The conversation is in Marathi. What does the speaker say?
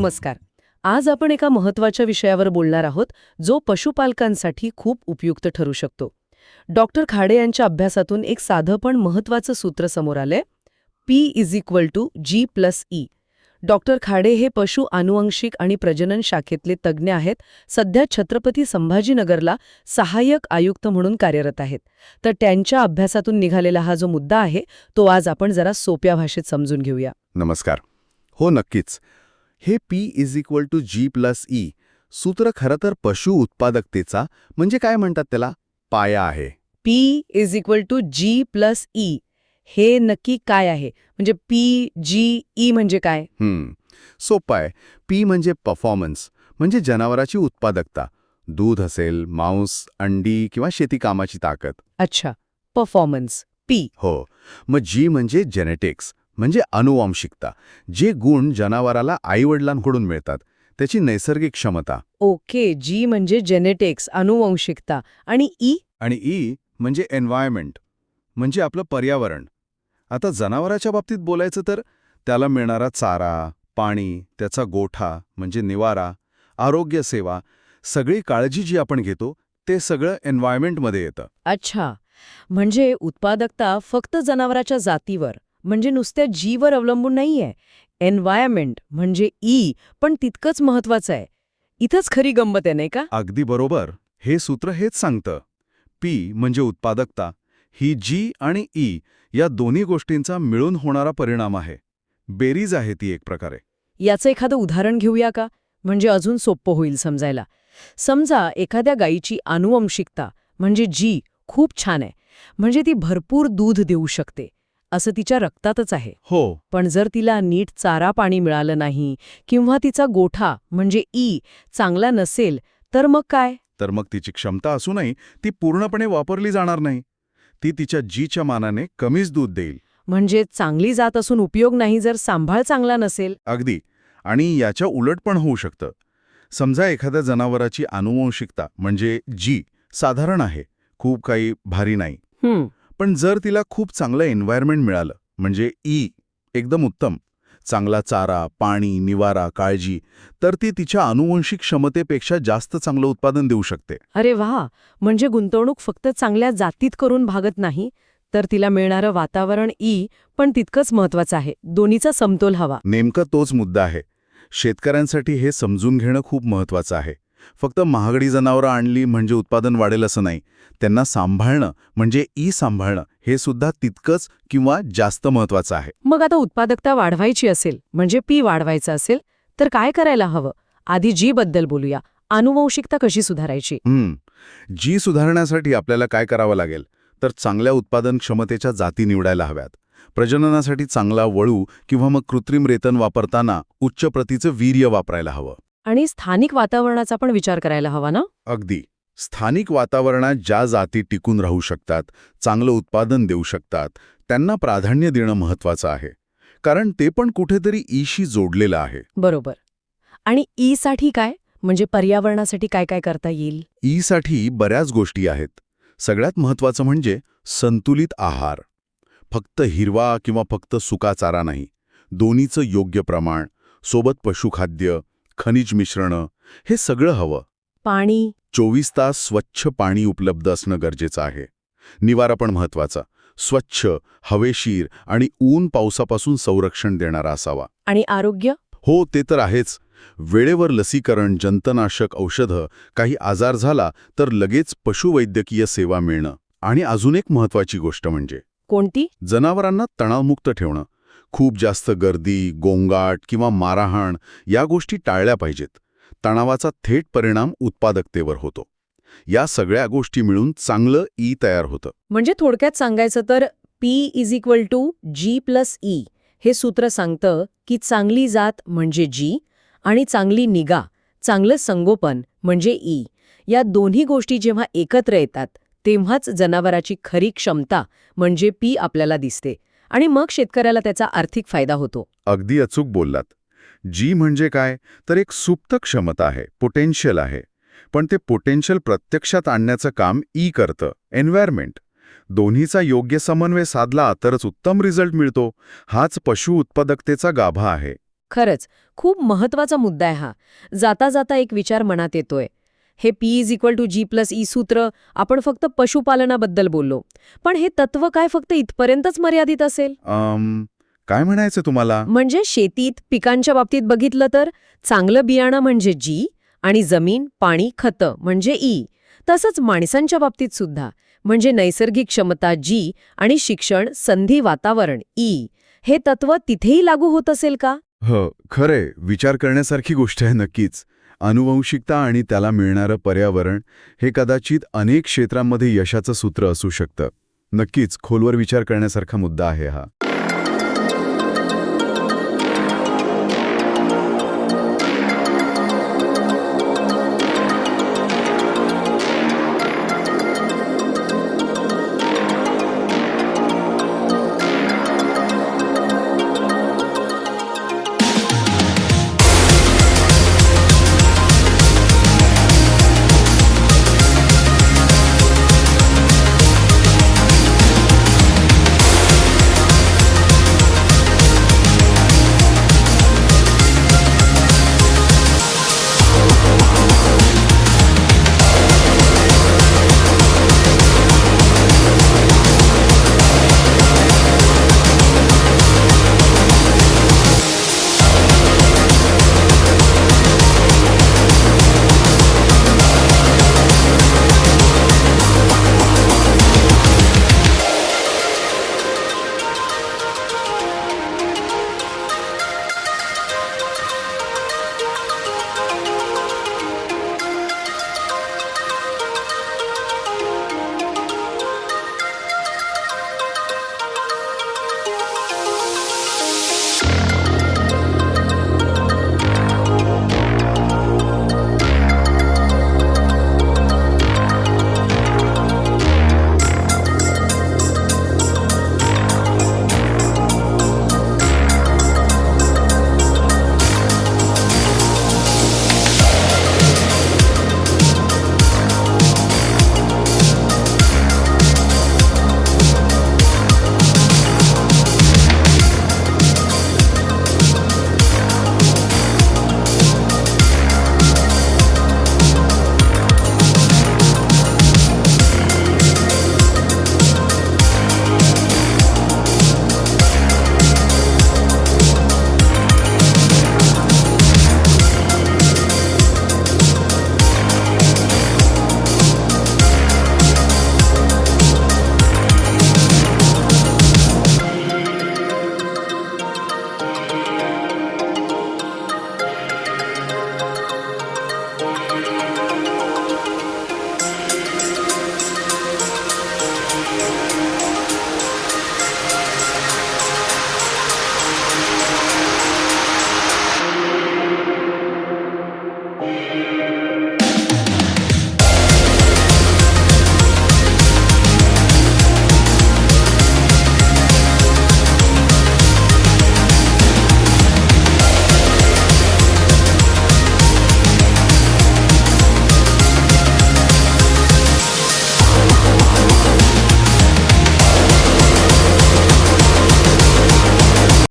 नमस्कार. आज आपण एका महत्त्वाच्या विषयावर बोलणार आहोत, जो पशुपालकांसाठी खूप उपयुक्त ठरू शकतो. डॉक्टर खाडे यांच्या अभ्यासातून एक साधं पण महत्त्वाचं सूत्र समोर आलंय, P=G+E. डॉक्टर खाडे हे पशु आनुवंशिक आणि प्रजनन शाखेतले तज्ज्ञ आहेत. सध्या छत्रपती संभाजीनगरला सहाय्यक आयुक्त म्हणून कार्यरत आहेत. तर त्यांच्या अभ्यासातून निघालेला हा जो मुद्दा आहे, तो आज आपण जरा सोप्या भाषेत समजून घेऊया. नमस्कार. हो, नक्कीच. हे P=G+E सूत्र खरं तर पशु उत्पादकतेचा म्हणजे काय म्हणतात त्याला पाया आहे. P=G+E हे नक्की काय आहे? म्हणजे PGE म्हणजे काय? सोपं आहे. P म्हणजे परफॉर्मन्स, म्हणजे जनावराची उत्पादकता. दूध असेल, मांस, अंडी किंवा शेतीकामाची ताकद. अच्छा, परफॉर्मन्स P. हो. मग G म्हणजे जेनेटिक्स, म्हणजे अनुवांशिकता. जे गुण जनावराला आईवडिलांकडून मिळतात, त्याची नैसर्गिक क्षमता. ओके, G म्हणजे जेनेटिक्स, अनुवंशिकता. आणि E? आणि E म्हणजे एन्व्हायरमेंट, म्हणजे आपलं पर्यावरण. आता जनावराच्या बाबतीत बोलायचं तर त्याला मिळणारा चारा, पाणी, त्याचा गोठा म्हणजे निवारा, आरोग्य सेवा, सगळी काळजी जी आपण घेतो ते सगळं एन्व्हायरमेंटमध्ये येतं. अच्छा, म्हणजे उत्पादकता फक्त जनावराच्या जातीवर म्हणजे नुसत्या जीवर अवलंबून नाहीये. एन्व्हायरमेंट म्हणजे ई पण तितकंच महत्वाचं आहे. इथंच खरी गंमत आहे, नाही का? अगदी बरोबर. हे सूत्र हेच सांगतं. P म्हणजे उत्पादकता, ही G आणि E या दोन्ही गोष्टींचा मिळून होणारा परिणाम आहे. बेरीज आहे ती एक प्रकारे. याचं एखादं उदाहरण घेऊया का? म्हणजे अजून सोपं होईल समजायला. समजा एखाद्या गायीची आनुवंशिकता म्हणजे G खूप छान आहे, म्हणजे ती भरपूर दूध देऊ शकते, असं तिच्या रक्तातच आहे. हो. पण जर तिला नीट चारा पाणी मिळालं नाही किंवा तिचा गोठा म्हणजे ई चांगला नसेल, तर मग काय? तर मग तिची क्षमता असूनही ती पूर्णपणे वापरली जाणार नाही. ती तिच्या Gच्या मानाने कमीच दूध देईल. म्हणजे चांगली जात असून उपयोग नाही जर सांभाळ चांगला नसेल. अगदी. आणि याच्या उलट पण होऊ शकतं. समजा एखाद्या जनावराची आनुवंशिकता म्हणजे G साधारण आहे, खूप काही भारी नाही. पण जर तिला खूप चांगलं एन्व्हायरमेंट मिळालं म्हणजे E एकदम उत्तम, चांगला चारा, पाणी, निवारा, काळजी, तर ती तिच्या आनुवंशिक क्षमतेपेक्षा जास्त चांगलं उत्पादन देऊ शकते. अरे वाह, म्हणजे गुंतवणूक फक्त चांगल्या जातीत करून भागत नाही, तर तिला मिळणारं वातावरण ई पण तितकंच महत्वाचं आहे. दोन्हीचा समतोल हवा. नेमका तोच मुद्दा आहे. शेतकऱ्यांसाठी हे समजून घेणं खूप महत्वाचं आहे. फक्त महागडी जनावरं आणली म्हणजे उत्पादन वाढेल असं नाही. त्यांना सांभाळणं म्हणजे ई सांभाळणं हे सुद्धा तितकंच किंवा जास्त महत्वाचं आहे. मग आता उत्पादकता वाढवायची असेल म्हणजे पी वाढवायचं असेल तर काय करायला हवं? आधी जी बद्दल बोलूया. आनुवंशिकता कशी सुधारायची? जी सुधारण्यासाठी आपल्याला काय करावं लागेल तर चांगल्या उत्पादन क्षमतेच्या जाती निवडायला हव्यात. प्रजननासाठी चांगला वळू किंवा मग कृत्रिम रेतन वापरताना उच्च प्रतीचं वीर्य वापरायला हवं. आणि स्थानिक वातावरणाचा पण विचार करायला हवा ना? अगदी. स्थानिक वातावरणात ज्या जाती टिकून राहू शकतात, चांगलं उत्पादन देऊ शकतात, त्यांना प्राधान्य देणं महत्वाचं आहे. कारण ते पण कुठेतरी ईशी जोडलेलं आहे. बरोबर. आणि ई साठी काय? म्हणजे पर्यावरणासाठी काय काय करता येईल? ईसाठी बऱ्याच गोष्टी आहेत. सगळ्यात महत्वाचं म्हणजे संतुलित आहार. फक्त हिरवा किंवा फक्त सुका चारा नाही. दोन्हीचं योग्य प्रमाण, सोबत पशुखाद्य, खनिज मिश्रणं, हे सगळं हवं. पाणी? 24 तास स्वच्छ पाणी उपलब्ध असणं गरजेचं आहे. निवारा पण महत्वाचा. स्वच्छ, हवेशीर आणि ऊन पावसापासून संरक्षण देणारा असावा. आणि आरोग्य? हो, ते तर आहेच. वेळेवर लसीकरण, जंतनाशक औषधं, काही आजार झाला तर लगेच पशुवैद्यकीय सेवा मिळणं. आणि अजून एक महत्वाची गोष्ट म्हणजे कोणती? जनावरांना तणावमुक्त ठेवणं. खूप जास्त गर्दी, गोंगाट किंवा मारहाण या गोष्टी टाळल्या पाहिजेत. तणावाचा थेट परिणाम उत्पादकतेवर होतो. या सगळ्या गोष्टी मिळून चांगलं ई तयार होतं. म्हणजे थोडक्यात सांगायचं तर P=G+E हे सूत्र सांगतं की चांगली जात म्हणजे G आणि चांगली निगा, चांगलं संगोपन म्हणजे ई. या दोन्ही गोष्टी जेव्हा एकत्र येतात तेव्हाच जनावराची खरी क्षमता म्हणजे P आपल्याला दिसते आणि मग शेतकऱ्याला त्याचा आर्थिक फायदा होतो. अगदी अचूक बोललात. जी म्हणजे काय तर एक सुप्त क्षमता आहे, पोटेन्शियल आहे. पण ते पोटेन्शियल प्रत्यक्षात आणण्याचं काम ई करतं, एन्व्हायरमेंट. दोन्हीचा योग्य समन्वय साधला तरच उत्तम रिझल्ट मिळतो. हाच पशु उत्पादकतेचा गाभा आहे. खरंच खूप महत्वाचा मुद्दा आहे हा. जाता जाता एक विचार मनात येतोय. हे P=G+E सूत्र आपण फक्त पशुपालनाबद्दल बोललो. पण हे तत्व काय फक्त इथपर्यंतच मर्यादित असेल? काय म्हणायचं तुम्हाला? म्हणजे शेतीत, पिकांच्या बाबतीत बघितलं तर चांगलं बियाणं म्हणजे G आणि जमीन, पाणी, खतं म्हणजे E. तसंच माणसांच्या बाबतीत सुद्धा म्हणजे नैसर्गिक क्षमता G आणि शिक्षण, संधी, वातावरण E. हे तत्व तिथेही लागू होत असेल का? खरंय, विचार करण्यासारखी गोष्ट आहे नक्कीच. अनुवंशिकता आणि त्याला मिळणारं पर्यावरण हे कदाचित अनेक क्षेत्रांमध्ये यशाचं सूत्र असू शकतं. नक्कीच खोलवर विचार करण्यासारखा मुद्दा आहे हा.